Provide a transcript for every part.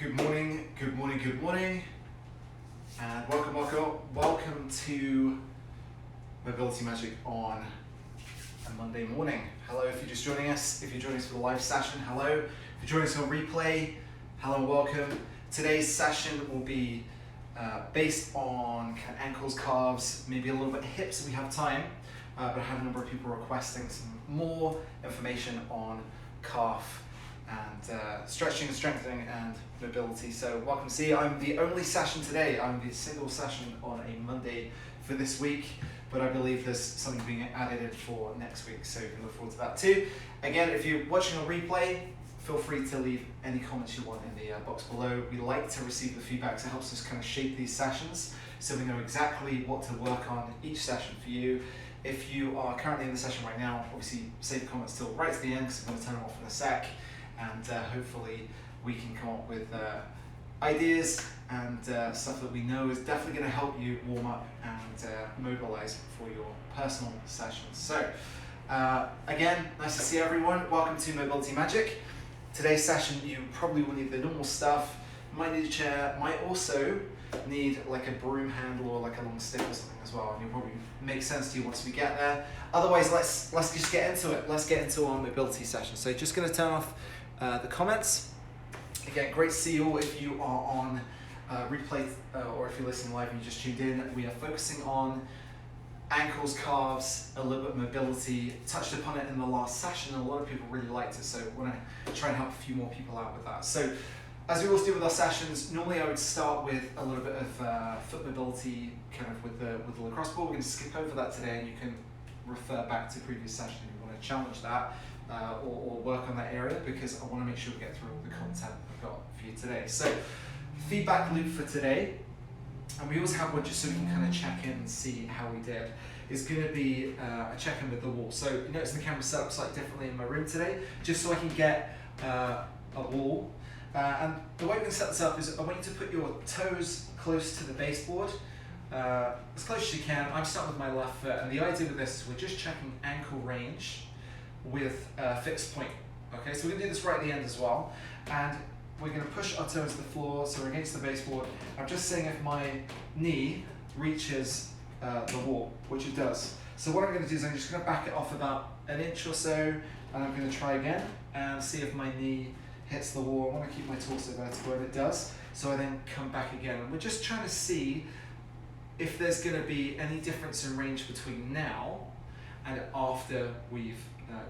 Good morning, good morning, good morning, and welcome to Mobility Magic on a Monday morning. Hello if you're just joining us, if you're joining us for the live session, hello. If you're joining us on replay, hello and welcome. Today's session will be based on kind of ankles, calves, maybe a little bit of hips if we have time, but I had a number of people requesting some more information on calf and stretching, strengthening and mobility. So welcome to see. I'm the only session today. I'm the single session on a Monday for this week, but I believe there's something being added for next week, so you can look forward to that too. Again, if you're watching on replay, feel free to leave any comments you want in the box below. We like to receive the feedback, so it helps us kind of shape these sessions so we know exactly what to work on each session for you. If you are currently in the session right now, obviously save the comments till right to the end because I'm going to turn them off in a sec. And hopefully we can come up with ideas and stuff that we know is definitely going to help you warm up and mobilize for your personal sessions. So again, nice to see everyone. Welcome to Mobility Magic. Today's session, you probably will need the normal stuff. Might need a chair, might also need like a broom handle or like a long stick or something as well, and it'll probably make sense to you once we get there. Otherwise, let's just get into it. Let's get into our mobility session. So just going to turn off the comments. Again, great to see you all. If you are on replay or if you're listening live and you just tuned in, we are focusing on ankles, calves, a little bit of mobility. Touched upon it in the last session and a lot of people really liked it, so I want to try and help a few more people out with that. So as we always do with our sessions, normally I would start with a little bit of foot mobility kind of with the lacrosse ball. We're going to skip over that today and you can refer back to previous session if you want to challenge that. Or work on that area, because I want to make sure we get through all the content I've got for you today. So, feedback loop for today, and we always have one just so we can kind of check in and see how we did, is going to be a check-in with the wall. So, you notice the camera set up slightly differently in my room today, just so I can get a wall. And the way we're going to set this up is I want you to put your toes close to the baseboard, as close as you can. I'm starting with my left foot, and the idea with this is we're just checking ankle range with a fixed point. Okay, so we're going to do this right at the end as well, and we're going to push our toe to the floor, so we're against the baseboard. I'm just seeing if my knee reaches the wall, which it does. So what I'm going to do is I'm just going to back it off about an inch or so, and I'm going to try again and see if my knee hits the wall. I want to keep my torso vertical, and it does. So I then come back again, and we're just trying to see if there's going to be any difference in range between now and after we've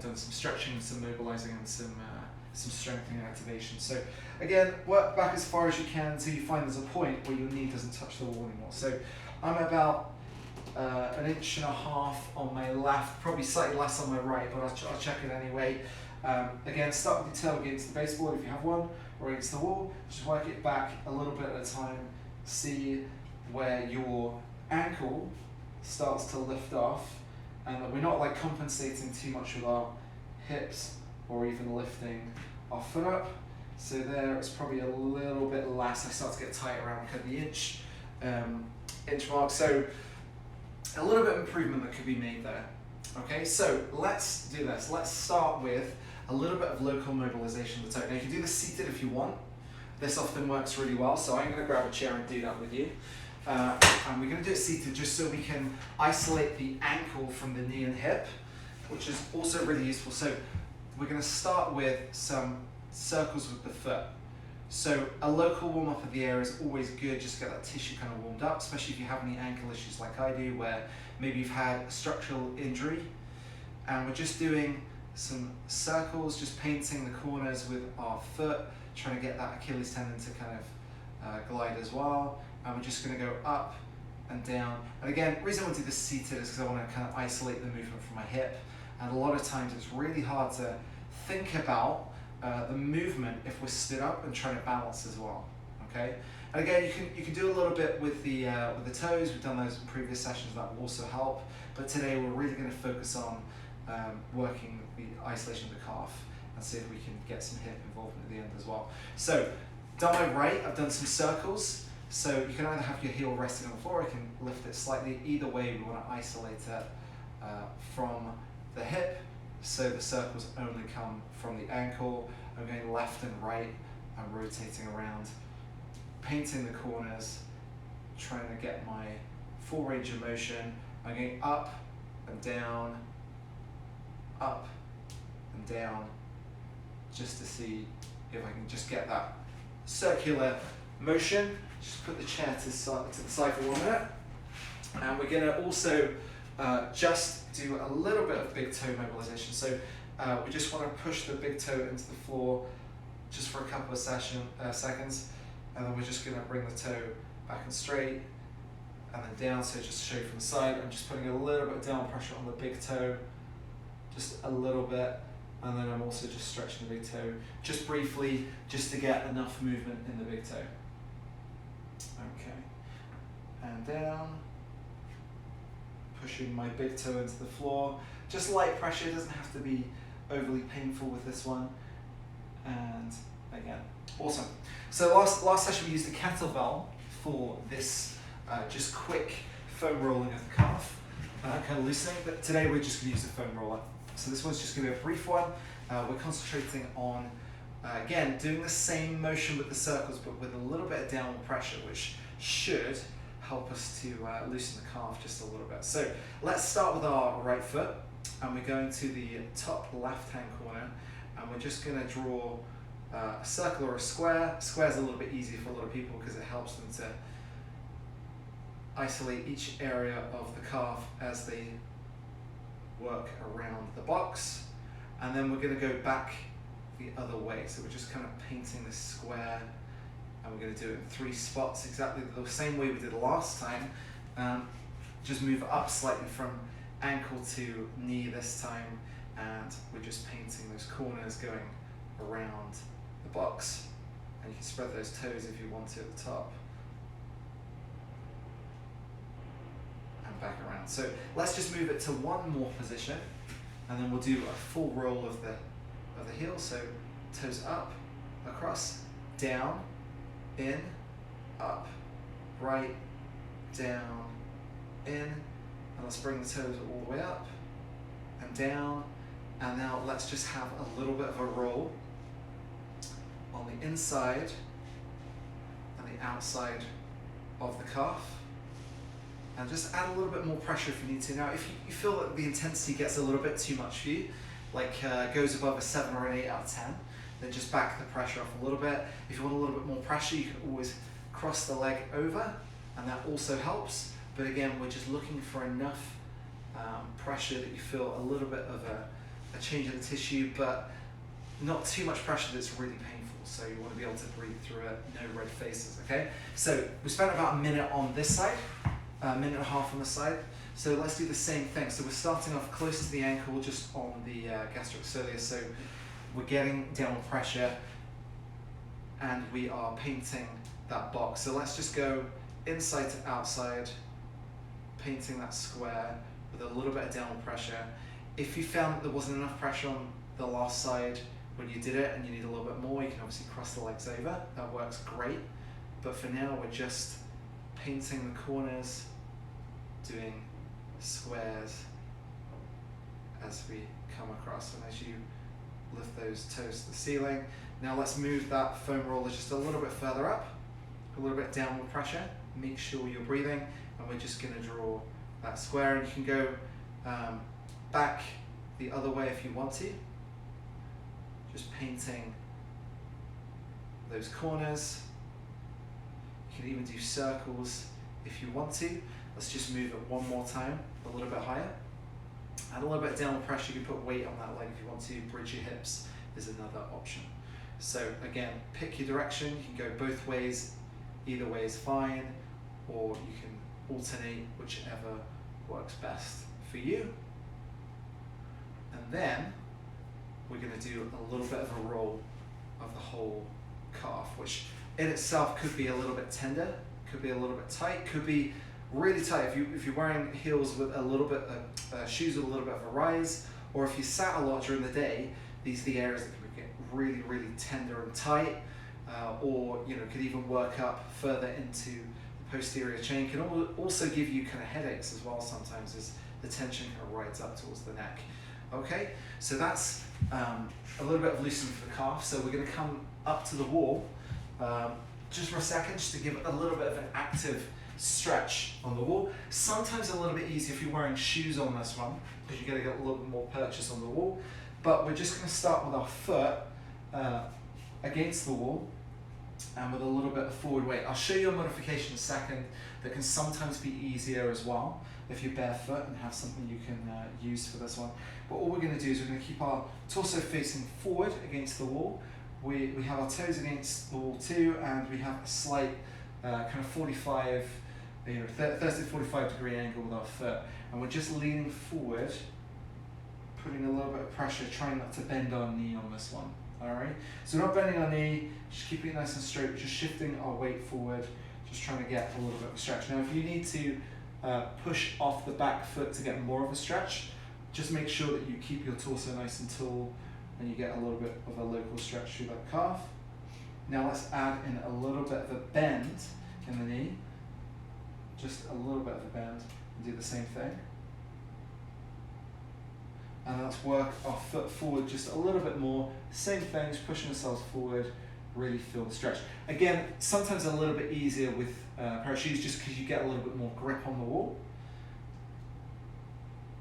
done some stretching, some mobilizing, and some strengthening activation. So again, work back as far as you can until you find there's a point where your knee doesn't touch the wall anymore. So I'm about an inch and a half on my left, probably slightly less on my right, but I'll check it anyway. Again, start with your toe against the baseboard if you have one, or against the wall. Just work it back a little bit at a time. See where your ankle starts to lift off, and that we're not like compensating too much with our hips or even lifting our foot up. So there, it's probably a little bit less. I start to get tight around kind of the inch mark. So a little bit of improvement that could be made there. Okay, so let's do this. Let's start with a little bit of local mobilization of the toe. Now you can do this seated if you want. This often works really well, so I'm going to grab a chair and do that with you. And we're going to do it seated just so we can isolate the ankle from the knee and hip, which is also really useful. So we're going to start with some circles with the foot. So a local warm up of the area is always good, just to get that tissue kind of warmed up, especially if you have any ankle issues like I do, where maybe you've had a structural injury. And we're just doing some circles, just painting the corners with our foot, trying to get that Achilles tendon to kind of glide as well. And we're just going to go up and down. And again, the reason I want to do this seated is because I want to kind of isolate the movement from my hip. And a lot of times it's really hard to think about the movement if we're stood up and trying to balance as well. Okay. And again, you can do a little bit with the toes. We've done those in previous sessions. That will also help. But today we're really going to focus on working the isolation of the calf and see if we can get some hip involvement at the end as well. So down my right, I've done some circles. So you can either have your heel resting on the floor, or you can lift it slightly. Either way, we want to isolate it from the hip, so the circles only come from the ankle. I'm going left and right, I'm rotating around painting the corners, trying to get my full range of motion. I'm going up and down, up and down, just to see if I can just get that circular motion. Just put the chair to the side for 1 minute. And we're going to also just do a little bit of big toe mobilization. So we just want to push the big toe into the floor just for a couple of seconds. And then we're just going to bring the toe back and straight and then down. So just to show you from the side, I'm just putting a little bit of down pressure on the big toe, just a little bit. And then I'm also just stretching the big toe, just briefly, just to get enough movement in the big toe. Okay, and down, pushing my big toe into the floor. Just light pressure, it doesn't have to be overly painful with this one. And again, awesome. So last session we used the kettlebell for this just quick foam rolling of the calf, kind of loosening, but today we're just going to use the foam roller. So this one's just going to be a brief one. We're concentrating on, again, doing the same motion with the circles, but with a little bit of downward pressure, which should help us to loosen the calf just a little bit. So let's start with our right foot, and we're going to the top left-hand corner, and we're just going to draw a circle or a square. Square's a little bit easier for a lot of people because it helps them to isolate each area of the calf as they work around the box. And then we're going to go back the other way. So we're just kind of painting this square, and we're going to do it in 3 spots, exactly the same way we did last time. Just move up slightly from ankle to knee this time, and we're just painting those corners going around the box. And you can spread those toes if you want to at the top. And back around. So let's just move it to one more position, and then we'll do a full roll of the heel. So toes up, across, down, in, up, right, down, in, and let's bring the toes all the way up and down. And now let's just have a little bit of a roll on the inside and the outside of the calf. And just add a little bit more pressure if you need to. Now, if you feel that the intensity gets a little bit too much for you, like goes above a 7 or an 8 out of 10, then just back the pressure off a little bit. If you want a little bit more pressure, you can always cross the leg over, and that also helps. But again, we're just looking for enough pressure that you feel a little bit of a change in the tissue, but not too much pressure that's really painful. So you want to be able to breathe through it, no red faces, okay? So we spent about a minute on this side, a minute and a half on the side. So let's do the same thing. So we're starting off close to the ankle, just on the gastrocsoleus. So we're getting downward pressure, and we are painting that box. So let's just go inside to outside, painting that square with a little bit of downward pressure. If you found that there wasn't enough pressure on the last side when you did it and you need a little bit more, you can obviously cross the legs over. That works great. But for now, we're just painting the corners, doing squares as we come across, and as you lift those toes to the ceiling. Now let's move that foam roller just a little bit further up, a little bit downward pressure. Make sure you're breathing, and we're just going to draw that square. And you can go back the other way if you want to, just painting those corners. You can even do circles if you want to. Let's just move it one more time, a little bit higher. Add a little bit of downward pressure. You can put weight on that leg if you want to. Bridge your hips is another option. So again, pick your direction. You can go both ways. Either way is fine, or you can alternate, whichever works best for you. And then we're going to do a little bit of a roll of the whole calf, which in itself could be a little bit tender, could be a little bit tight, could be really tight if you're wearing heels with a little bit shoes with a little bit of a rise, or if you sat a lot during the day, these are the areas that can get really, really tender and tight, or could even work up further into the posterior chain. Can also give you kind of headaches as well sometimes, as the tension kind of rides up towards the neck. Okay, so that's a little bit of loosening for the calf. So we're going to come up to the wall, just for a second, just to give it a little bit of an active stretch on the wall. Sometimes a little bit easier if you're wearing shoes on this one, because you're going to get a little bit more purchase on the wall. But we're just going to start with our foot against the wall and with a little bit of forward weight. I'll show you a modification in a second that can sometimes be easier as well if you're barefoot and have something you can use for this one. But all we're going to do is we're going to keep our torso facing forward against the wall. We have our toes against the wall too, and we have a slight kind of 45, 30 to 45 degree angle with our foot. And we're just leaning forward, putting a little bit of pressure, trying not to bend our knee on this one. Alright, so we're not bending our knee, just keeping it nice and straight, we're just shifting our weight forward, just trying to get a little bit of a stretch. Now if you need to push off the back foot to get more of a stretch, just make sure that you keep your torso nice and tall and you get a little bit of a local stretch through that calf. Now let's add in a little bit of a bend in the knee, just a little bit of a bend, and do the same thing. And let's work our foot forward just a little bit more. Same things, pushing ourselves forward, really feel the stretch. Again, sometimes a little bit easier with a pair of shoes just because you get a little bit more grip on the wall.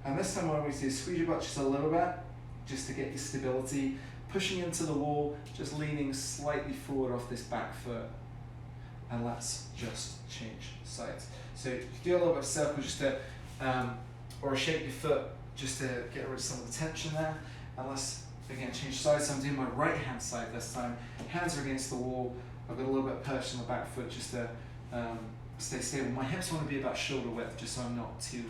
And this time what we do is squeeze your butt just a little bit, just to get your stability. Pushing into the wall, just leaning slightly forward off this back foot. And let's just change sides. So you can do a little bit of circle just to, or shape your foot, just to get rid of some of the tension there. And let's, again, change sides. So I'm doing my right hand side this time. Hands are against the wall. I've got a little bit of perch on the back foot just to stay stable. My hips want to be about shoulder width, just so I'm not too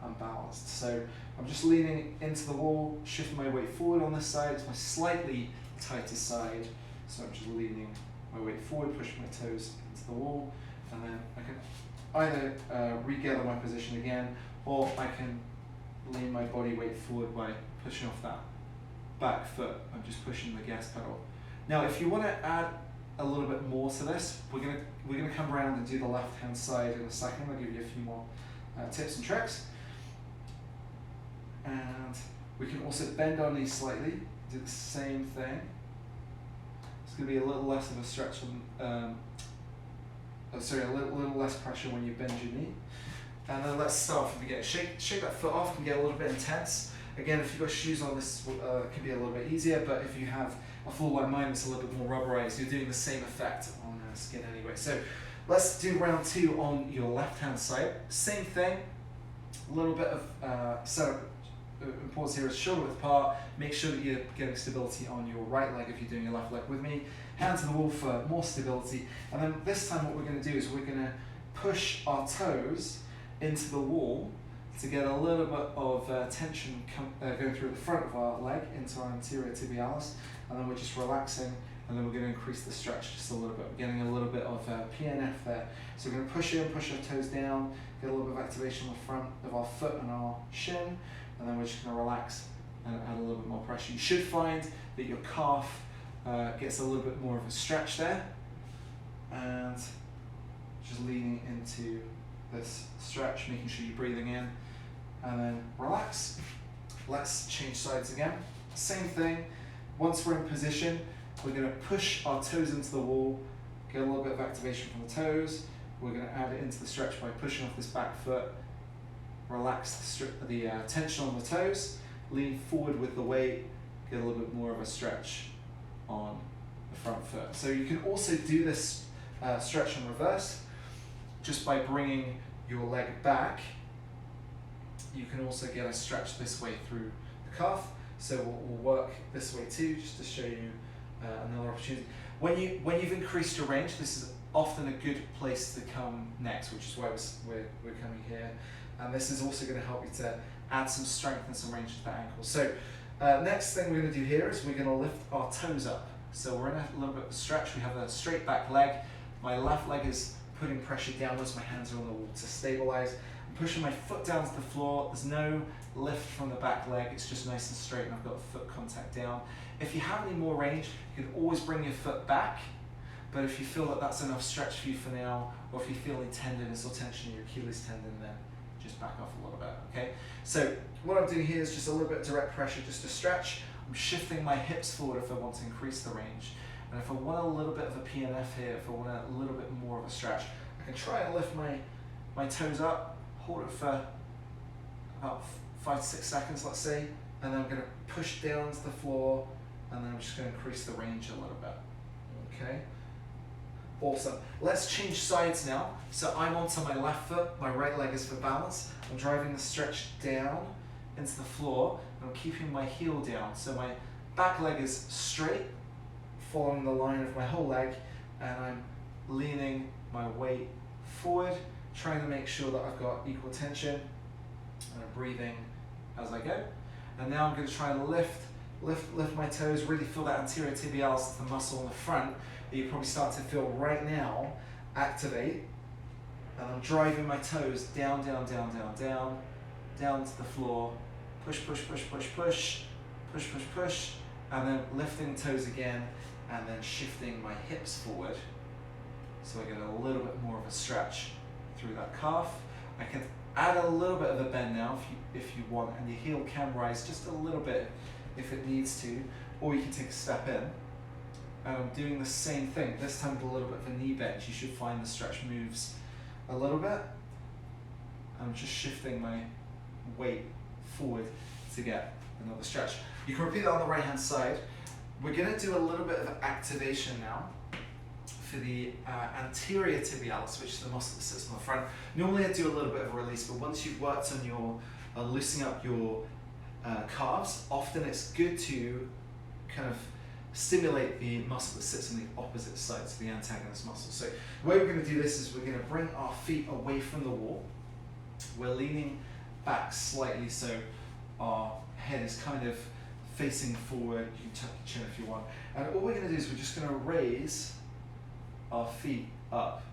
unbalanced. So I'm just leaning into the wall, shifting my weight forward on this side. It's my slightly tighter side. So I'm just leaning my weight forward, pushing my toes into the wall. And then I can either regather my position again, or I can lean my body weight forward by pushing off that back foot. I'm just pushing the gas pedal. Now, if you want to add a little bit more to this, we're gonna come around and do the left hand side in a second. I'll give you a few more tips and tricks. And we can also bend our knees slightly, do the same thing. It's gonna be a little less of a stretch on, a little less pressure when you bend your knee. And then let's start from the beginning. Shake that foot off and get a little bit intense. Again, if you've got shoes on, this can be a little bit easier, but if you have a full like mine that's a little bit more rubberized, you're doing the same effect on skin anyway. So let's do round two on your left hand side. Same thing, a little bit of setup. Importance here is shoulder width apart. Make sure that you're getting stability on your right leg if you're doing your left leg with me. Hand to the wall for more stability. And then this time what we're going to do is we're going to push our toes into the wall to get a little bit of tension going through the front of our leg into our anterior tibialis, and then we're just relaxing, and then we're going to increase the stretch just a little bit. We're getting a little bit of PNF there. So we're going to push in, push our toes down, get a little bit of activation on the front of our foot and our shin, and then we're just going to relax and add a little bit more pressure. You should find that your calf gets a little bit more of a stretch there, and just leaning into this stretch, making sure you're breathing in, and then relax. Let's change sides again. Same thing. Once we're in position, we're going to push our toes into the wall, get a little bit of activation from the toes. We're going to add it into the stretch by pushing off this back foot, relax the tension on the toes, lean forward with the weight, get a little bit more of a stretch on the front foot. So you can also do this stretch in reverse, just by bringing your leg back. You can also get a stretch this way through the calf. So we'll work this way too, just to show you another opportunity. When you've increased your range, this is often a good place to come next, which is why we're coming here. And this is also going to help you to add some strength and some range to the ankle. So next thing we're going to do here is we're going to lift our toes up. So we're in a little bit of a stretch. We have a straight back leg. My left leg is putting pressure downwards, my hands are on the wall to stabilize. I'm pushing my foot down to the floor. There's no lift from the back leg, it's just nice and straight, and I've got foot contact down. If you have any more range, you can always bring your foot back, but if you feel that that's enough stretch for you for now, or if you feel any tenderness or tension in your Achilles tendon, then just back off a little bit, okay? So what I'm doing here is just a little bit of direct pressure just to stretch. I'm shifting my hips forward if I want to increase the range. And if I want a little bit of a PNF here, if I want a little bit more of a stretch, I can try and lift my toes up, hold it for about 5 to 6 seconds, let's say, and then I'm going to push down to the floor, and then I'm just going to increase the range a little bit. Okay? Awesome. Let's change sides now. So I'm onto my left foot, my right leg is for balance. I'm driving the stretch down into the floor, and I'm keeping my heel down. So my back leg is straight, following the line of my whole leg, and I'm leaning my weight forward, trying to make sure that I've got equal tension, and I'm breathing as I go. And now I'm going to try and lift my toes, really feel that anterior tibialis, the muscle in the front that you probably start to feel right now, activate. And I'm driving my toes down, down, down, down, down, down to the floor, push, push, push, push, push, push, push, push, and then lifting toes again, and then shifting my hips forward. So I get a little bit more of a stretch through that calf. I can add a little bit of a bend now if you want, and your heel can rise just a little bit if it needs to, or you can take a step in. And I'm doing the same thing, this time with a little bit of a knee bend. You should find the stretch moves a little bit. I'm just shifting my weight forward to get another stretch. You can repeat that on the right hand side. We're going to do a little bit of activation now for the anterior tibialis, which is the muscle that sits on the front. Normally I do a little bit of a release, but once you've worked on your loosening up your calves, often it's good to kind of stimulate the muscle that sits on the opposite side, so the antagonist muscle. So the way we're going to do this is we're going to bring our feet away from the wall. We're leaning back slightly so our head is kind of facing forward. You can tuck your chin if you want. And all we're going to do is we're just going to raise our feet up.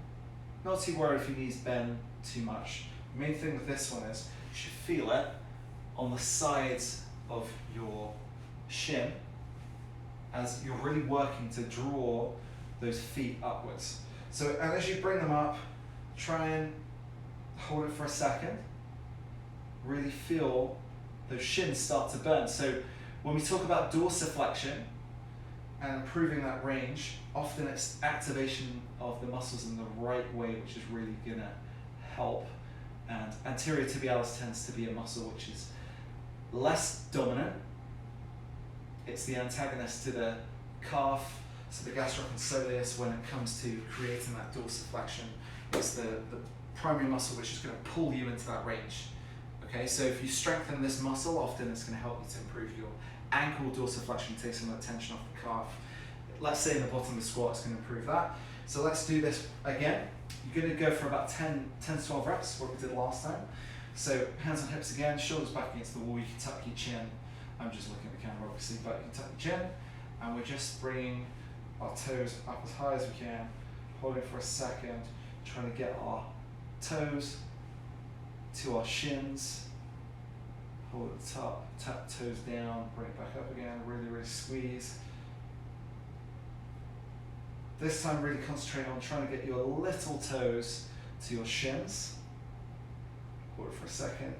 Not too worried if your knees bend too much. The main thing with this one is you should feel it on the sides of your shin as you're really working to draw those feet upwards. So, and as you bring them up, try and hold it for a second. Really feel those shins start to burn. So when we talk about dorsiflexion and improving that range, often it's activation of the muscles in the right way, which is really gonna help. And anterior tibialis tends to be a muscle which is less dominant. It's the antagonist to the calf, so the gastrocnemius, when it comes to creating that dorsiflexion. It's the primary muscle which is going to pull you into that range. Okay, so if you strengthen this muscle, often it's going to help you to improve your ankle dorsiflexion, take some of the tension off the calf. Let's say in the bottom of the squat, it's going to improve that. So let's do this again. You're going to go for about 10 to 12 reps, what we did last time. So hands on hips again, shoulders back against the wall, you can tuck your chin. I'm just looking at the camera obviously, but you can tuck your chin. And we're just bringing our toes up as high as we can, holding for a second, trying to get our toes to our shins. Hold at the top, tap toes down, bring it back up again, really, really squeeze. This time really concentrate on trying to get your little toes to your shins. Hold it for a second.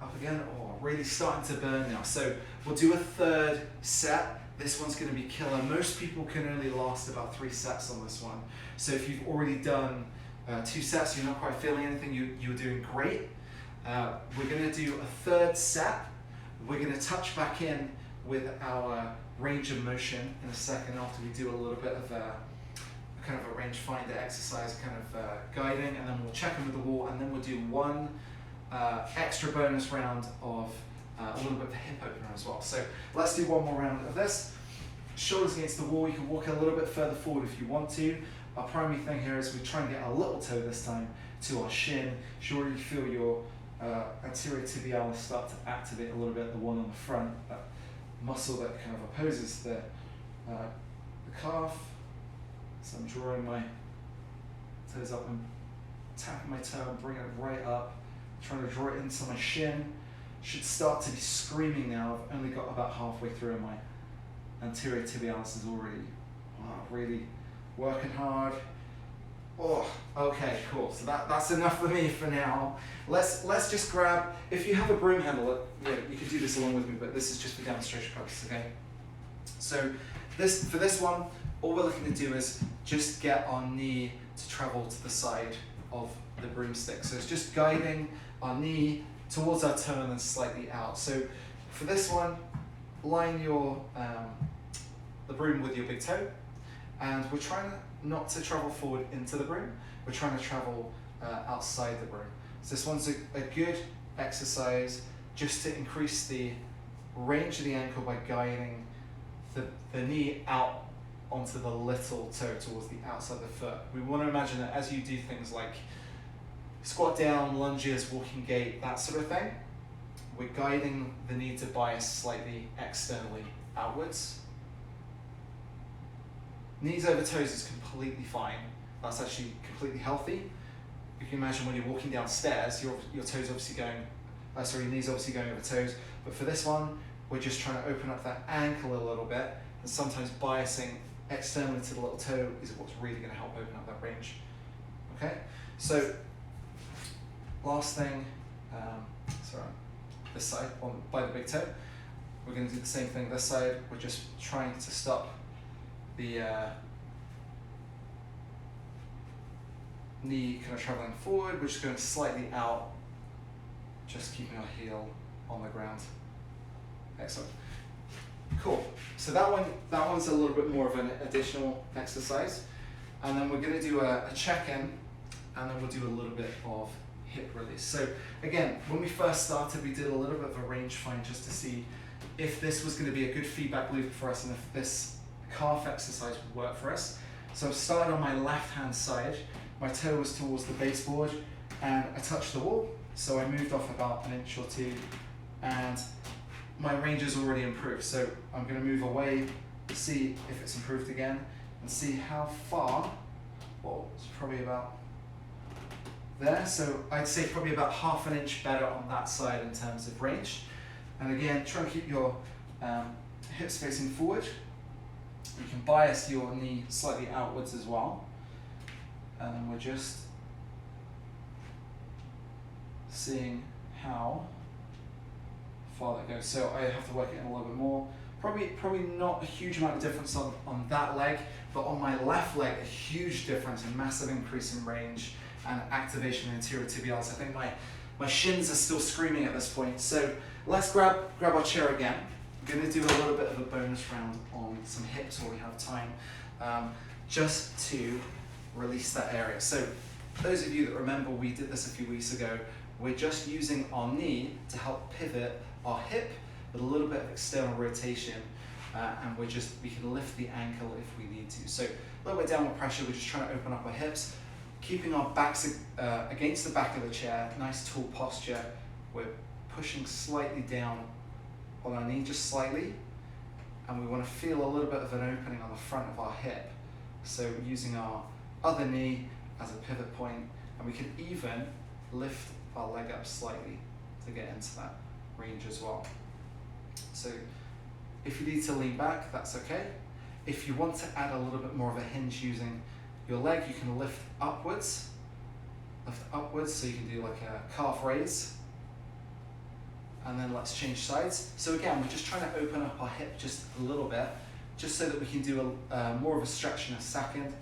Up again. Oh, really starting to burn now. So we'll do a third set. This one's going to be killer. Most people can only last about 3 sets on this one. So if you've already done 2 sets, you're not quite feeling anything, you're doing great. We're going to do a third set. We're going to touch back in with our range of motion in a second after we do a little bit of kind of a rangefinder exercise, kind of guiding, and then we'll check in with the wall, and then we'll do one extra bonus round of a little bit of a hip opener as well. So let's do one more round of this. Shoulders against the wall, you can walk a little bit further forward if you want to. Our primary thing here is we try and get our little toe this time to our shin. Sure, you feel your anterior tibialis start to activate a little bit, the one on the front, that muscle that kind of opposes the calf. So I'm drawing my toes up and tapping my toe and bringing it right up, trying to draw it into my shin. Should start to be screaming now. I've only got about halfway through and my anterior tibialis is already really working hard. Oh, okay, cool. So that's enough for me for now. Let's just grab, if you have a broom handle, you can do this along with me, but this is just for demonstration purposes, okay? So for this one, all we're looking to do is just get our knee to travel to the side of the broomstick. So it's just guiding our knee towards our toe and then slightly out. So for this one, line your the broom with your big toe, and we're trying not to travel forward into the broom, we're trying to travel outside the broom. So this one's a good exercise just to increase the range of the ankle by guiding the knee out onto the little toe towards the outside of the foot. We want to imagine that as you do things like squat down, lunges, walking gait, that sort of thing, we're guiding the knee to bias slightly externally outwards. Knees over toes is completely fine. That's actually completely healthy. You can imagine when you're walking downstairs, your toes obviously going, your knees obviously going over toes. But for this one, we're just trying to open up that ankle a little bit, and sometimes biasing externally to the little toe is what's really going to help open up that range. Okay, so last thing, this side by the big toe, we're going to do the same thing this side. We're just trying to stop the knee kind of traveling forward. We're just going slightly out, just keeping our heel on the ground. Excellent. Cool. So that one's a little bit more of an additional exercise, and then we're going to do a check-in, and then we'll do a little bit of hip release. So again, when we first started, we did a little bit of a range find just to see if this was going to be a good feedback loop for us and if this calf exercise would work for us. So I'm starting on my left hand side, my toe was towards the baseboard and I touched the wall, so I moved off about an inch or two and my range has already improved. So I'm going to move away, see if it's improved again, and see how far. Well, it's probably about there. So I'd say probably about half an inch better on that side in terms of range. And again, try and keep your hips facing forward. You can bias your knee slightly outwards as well. And then we're just seeing how far that goes. So I have to work it in a little bit more. Probably not a huge amount of difference on that leg, but on my left leg, a huge difference, a massive increase in range and activation of anterior tibialis. I think my shins are still screaming at this point. So let's grab our chair again. I'm going to do a little bit of a bonus round on some hips while we have time, just to release that area. So those of you that remember, we did this a few weeks ago. We're just using our knee to help pivot our hip with a little bit of external rotation, and we can lift the ankle if we need to. So a little bit downward pressure, we're just trying to open up our hips, keeping our backs against the back of the chair, nice tall posture. We're pushing slightly down on our knee, just slightly, and we want to feel a little bit of an opening on the front of our hip. So using our other knee as a pivot point, and we can even lift our leg up slightly to get into that range as well. So if you need to lean back, that's okay. If you want to add a little bit more of a hinge using your leg, you can lift upwards, so you can do like a calf raise. And then let's change sides. So again, we're just trying to open up our hip just a little bit, just so that we can do more of a stretch in a second,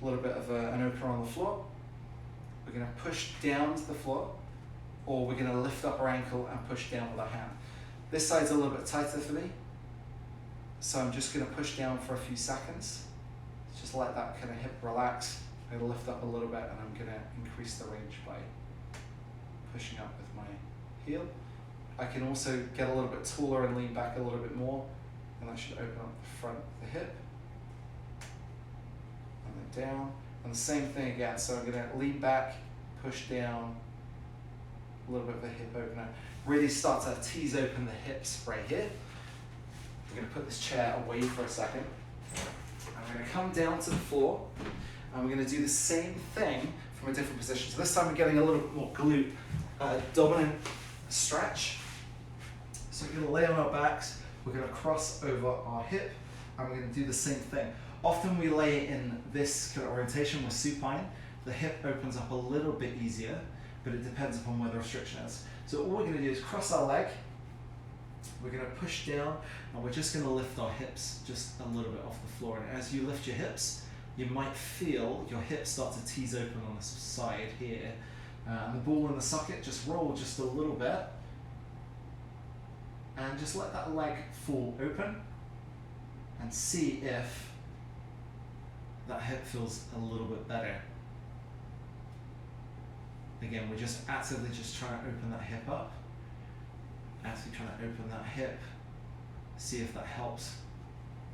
a little bit of an opener on the floor. We're going to push down to the floor, or we're going to lift up our ankle and push down with our hand. This side's a little bit tighter for me, so I'm just going to push down for a few seconds. Just let that kind of hip relax. I'm going to lift up a little bit, and I'm going to increase the range by pushing up with my heel. I can also get a little bit taller and lean back a little bit more, and that should open up the front of the hip. And then down. And the same thing again, so I'm going to lean back, push down, a little bit of a hip opener. Really start to tease open the hips right here. We're going to put this chair away for a second. I'm going to come down to the floor, and we're going to do the same thing from a different position. So this time we're getting a little bit more glute dominant stretch. So we're going to lay on our backs, we're going to cross over our hip, and we're going to do the same thing. Often we lay in this kind of orientation, we're supine. The hip opens up a little bit easier, but it depends upon where the restriction is. So all we're going to do is cross our leg, We're going to push down, and we're just going to lift our hips just a little bit off the floor. And as you lift your hips, you might feel your hips start to tease open on the side here. And the ball in the socket, just roll just a little bit. And just let that leg fall open. And see if that hip feels a little bit better. Again, we're just actively just trying to open that hip up. Actively trying to open that hip. See if that helps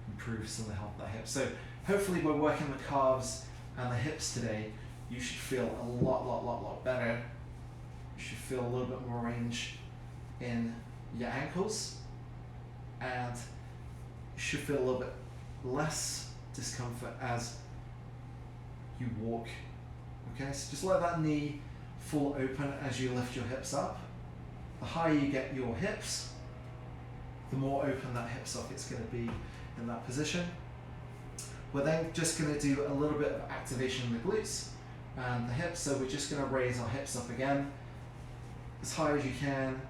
improve some of the health of that hip. So hopefully by working the calves and the hips today, you should feel a lot better. You should feel a little bit more range in your ankles, and you should feel a little bit less discomfort as you walk. Okay, so just let that knee fall open as you lift your hips up. The higher you get your hips, the more open that hip socket's going to be in that position. We're then just going to do a little bit of activation in the glutes and the hips. So we're just going to raise our hips up again as high as you can,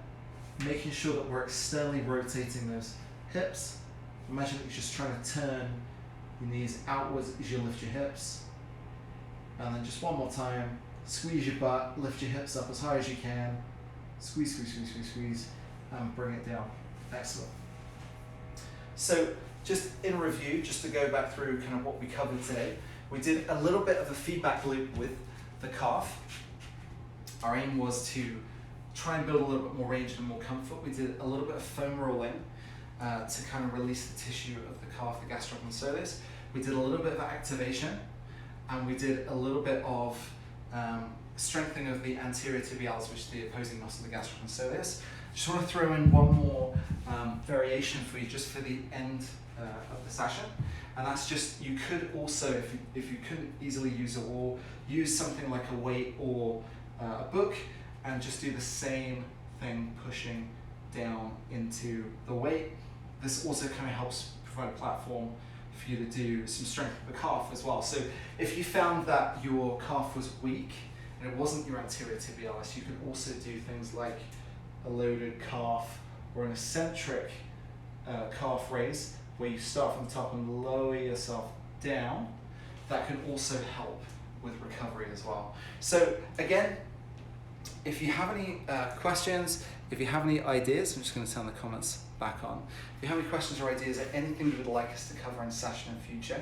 making sure that we're externally rotating those hips. Imagine that you're just trying to turn your knees outwards as you lift your hips. And then just one more time, squeeze your butt, lift your hips up as high as you can. Squeeze, squeeze, squeeze, squeeze, squeeze, and bring it down. Excellent. So just in review, just to go back through kind of what we covered today, we did a little bit of a feedback loop with the calf. Our aim was to try and build a little bit more range and more comfort. We did a little bit of foam rolling to kind of release the tissue of the calf, the gastroc soleus. We did a little bit of activation, and we did a little bit of strengthening of the anterior tibialis, which is the opposing muscle of the gastroc soleus. Just want to throw in one more variation for you, just for the end of the session, and that's just, you could also, if you couldn't easily use a wall, use something like a weight or a book, and just do the same thing, pushing down into the weight. This also kind of helps provide a platform for you to do some strength of the calf as well. So if you found that your calf was weak and it wasn't your anterior tibialis, you could also do things like a loaded calf or an eccentric calf raise, where you start from the top and lower yourself down. That can also help with recovery as well. So again, if you have any questions, if you have any ideas, I'm just going to turn the comments back on. If you have any questions or ideas or anything you would like us to cover in session in future,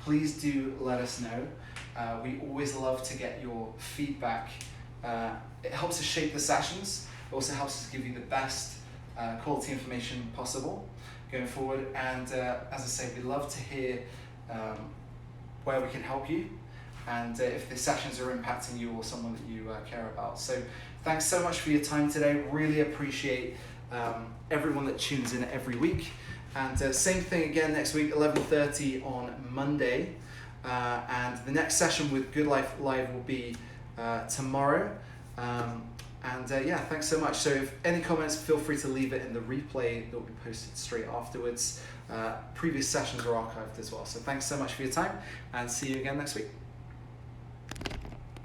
please do let us know. We always love to get your feedback. It helps us shape the sessions. It also helps us give you the best quality information possible going forward. And as I say, we love to hear where we can help you, and if the sessions are impacting you or someone that you care about. So thanks so much for your time today. Really appreciate everyone that tunes in every week. And same thing again next week, 11:30 on Monday. And the next session with Good Life Live will be tomorrow. Yeah, thanks so much. So if any comments, feel free to leave it in the replay that will be posted straight afterwards. Previous sessions are archived as well. So thanks so much for your time, and see you again next week.